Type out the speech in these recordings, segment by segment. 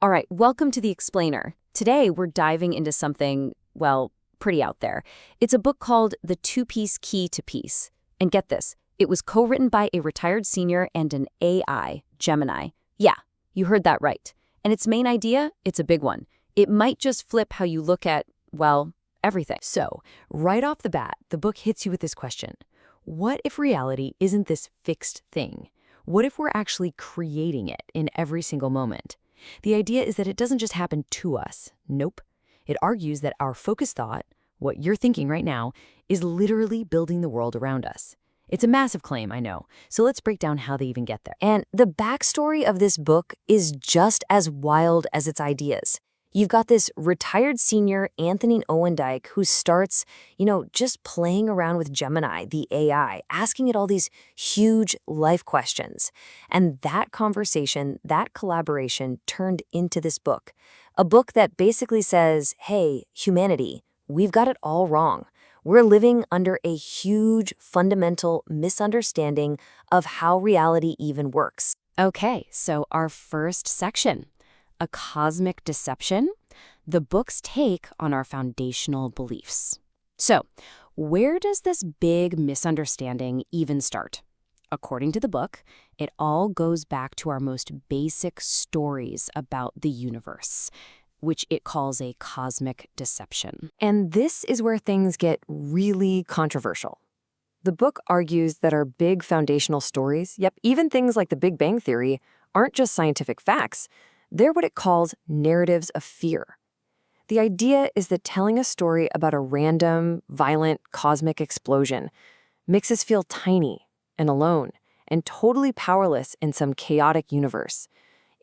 All right, welcome to The Explainer. Today, we're diving into something, well, pretty out there. It's a book called The Two-Piece Key to Peace. And get this, it was co-written by a retired senior and an AI, Gemini. Yeah, you heard that right. And its main idea, it's a big one. It might just flip how you look at, well, everything. So, right off the bat, the book hits you with this question. What if reality isn't this fixed thing? What if we're actually creating it in every single moment? The idea is that it doesn't just happen to us. Nope. It argues that our focused thought, what you're thinking right now, is literally building the world around us. It's a massive claim, I know. So let's break down how they even get there. And the backstory of this book is just as wild as its ideas. You've got this retired senior, Anthony Owendyke, who starts, just playing around with Gemini, the AI, asking it all these huge life questions. And that conversation, that collaboration turned into this book. A book that basically says, hey, humanity, we've got it all wrong. We're living under a huge fundamental misunderstanding of how reality even works. Okay, so our first section. A cosmic deception, the book's take on our foundational beliefs. So, where does this big misunderstanding even start? According to the book, it all goes back to our most basic stories about the universe, which it calls a cosmic deception. And this is where things get really controversial. The book argues that our big foundational stories, even things like the Big Bang Theory, aren't just scientific facts. They're what it calls narratives of fear. The idea is that telling a story about a random, violent, cosmic explosion makes us feel tiny and alone and totally powerless in some chaotic universe.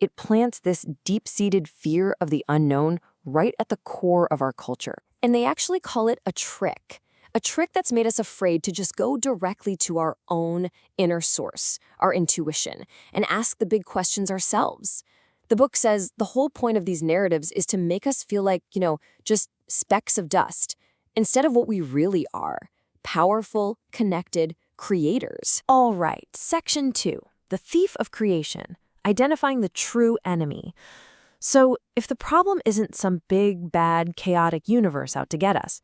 It plants this deep-seated fear of the unknown right at the core of our culture. And they actually call it a trick that's made us afraid to just go directly to our own inner source, our intuition, and ask the big questions ourselves. The book says the whole point of these narratives is to make us feel like, just specks of dust, instead of what we really are, powerful, connected creators. All right, section 2, the thief of creation, identifying the true enemy. So, if the problem isn't some big, bad, chaotic universe out to get us,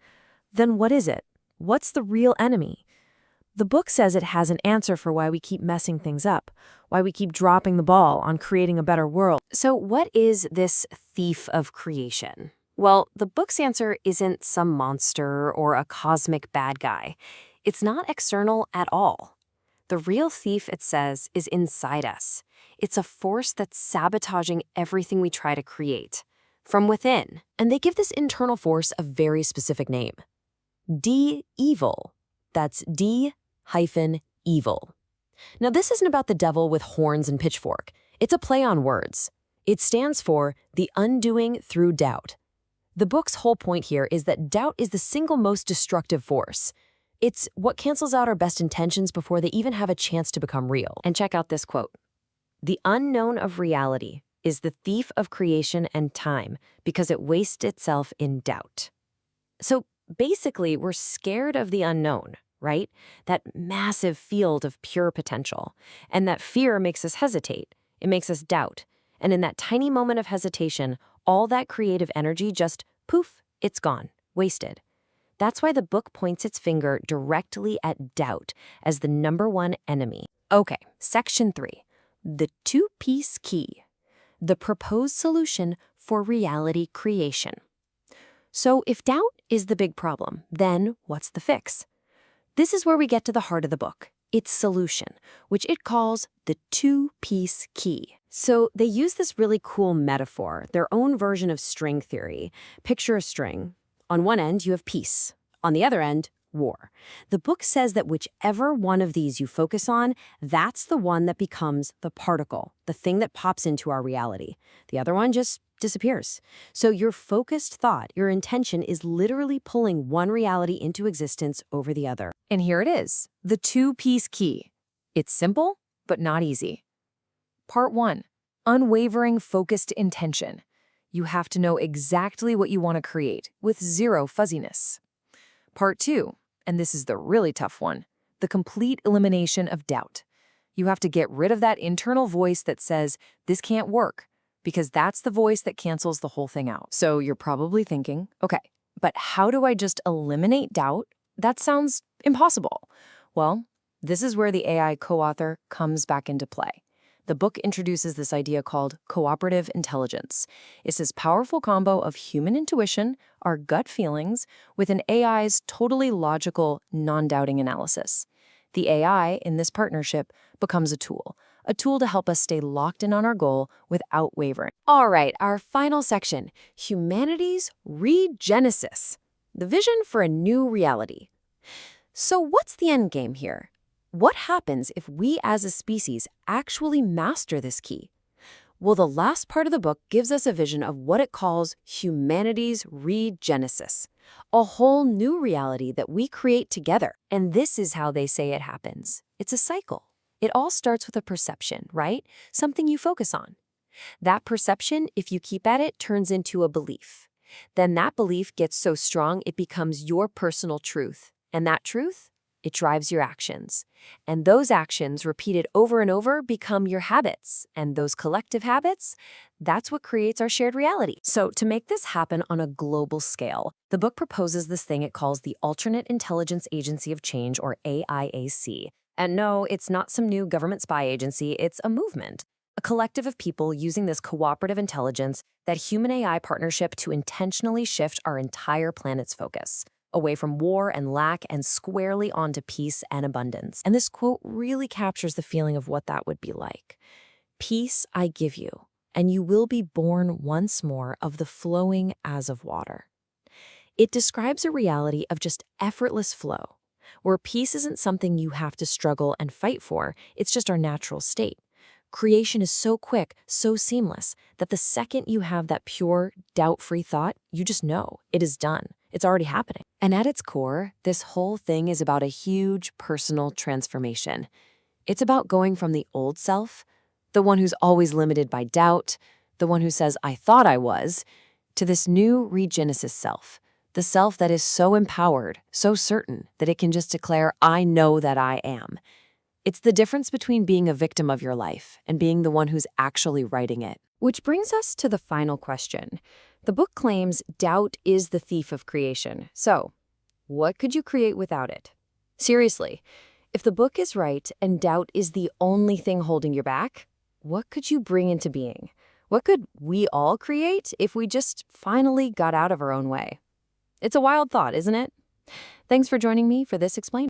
then what is it? What's the real enemy? The book says it has an answer for why we keep messing things up, why we keep dropping the ball on creating a better world. So what is this thief of creation? Well, the book's answer isn't some monster or a cosmic bad guy. It's not external at all. The real thief, it says, is inside us. It's a force that's sabotaging everything we try to create, from within. And they give this internal force a very specific name. D-Evil. That's D-Evil. Now, this isn't about the devil with horns and pitchfork. It's a play on words. It stands for the undoing through doubt. The book's whole point here is that doubt is the single most destructive force. It's what cancels out our best intentions before they even have a chance to become real. And check out this quote. The unknown of reality is the thief of creation and time because it wastes itself in doubt. So basically, we're scared of the unknown, right? That massive field of pure potential. And that fear makes us hesitate. It makes us doubt. And in that tiny moment of hesitation, all that creative energy just, poof, it's gone, wasted. That's why the book points its finger directly at doubt as the #1 enemy. Okay, section 3, the two-piece key, the proposed solution for reality creation. So if doubt is the big problem, then what's the fix? This is where we get to the heart of the book, its solution, which it calls the two-piece key. So they use this really cool metaphor, their own version of string theory. Picture a string. On one end, you have peace. On the other end, war. The book says that whichever one of these you focus on, that's the one that becomes the particle, the thing that pops into our reality. The other one just disappears. So your focused thought, your intention is literally pulling one reality into existence over the other. And here it is, the two-piece key. It's simple, but not easy. Part 1, unwavering focused intention. You have to know exactly what you want to create with zero fuzziness. Part 2, and this is the really tough one, the complete elimination of doubt. You have to get rid of that internal voice that says, this can't work. because that's the voice that cancels the whole thing out. So you're probably thinking, okay, but how do I just eliminate doubt? That sounds impossible. Well, this is where the AI co-author comes back into play. The book introduces this idea called cooperative intelligence. It's this powerful combo of human intuition, our gut feelings, with an AI's totally logical, non-doubting analysis. The AI in this partnership becomes a tool to help us stay locked in on our goal without wavering. All right, our final section, humanity's regenesis, the vision for a new reality. So what's the end game here? What happens if we as a species actually master this key? Well, the last part of the book gives us a vision of what it calls humanity's regenesis, a whole new reality that we create together. And this is how they say it happens. It's a cycle. It all starts with a perception, right? Something you focus on. That perception, if you keep at it, turns into a belief. Then that belief gets so strong it becomes your personal truth. And that truth? It drives your actions. And those actions, repeated over and over, become your habits. And those collective habits, that's what creates our shared reality. So to make this happen on a global scale, the book proposes this thing it calls the Alternate Intelligence Agency of Change, or AIAC. And no, it's not some new government spy agency, it's a movement. A collective of people using this cooperative intelligence, that human-AI partnership, to intentionally shift our entire planet's focus away from war and lack and squarely onto peace and abundance. And this quote really captures the feeling of what that would be like. Peace I give you, and you will be born once more of the flowing as of water. It describes a reality of just effortless flow, where peace isn't something you have to struggle and fight for, it's just our natural state. Creation is so quick, so seamless, that the second you have that pure, doubt-free thought, you just know it is done. It's already happening. And at its core, this whole thing is about a huge personal transformation. It's about going from the old self, the one who's always limited by doubt, the one who says, I thought I was, to this new regenesis self, the self that is so empowered, so certain, that it can just declare, I know that I am. It's the difference between being a victim of your life and being the one who's actually writing it. Which brings us to the final question. The book claims doubt is the thief of creation. So, what could you create without it? Seriously, if the book is right and doubt is the only thing holding you back, what could you bring into being? What could we all create if we just finally got out of our own way? It's a wild thought, isn't it? Thanks for joining me for this explainer.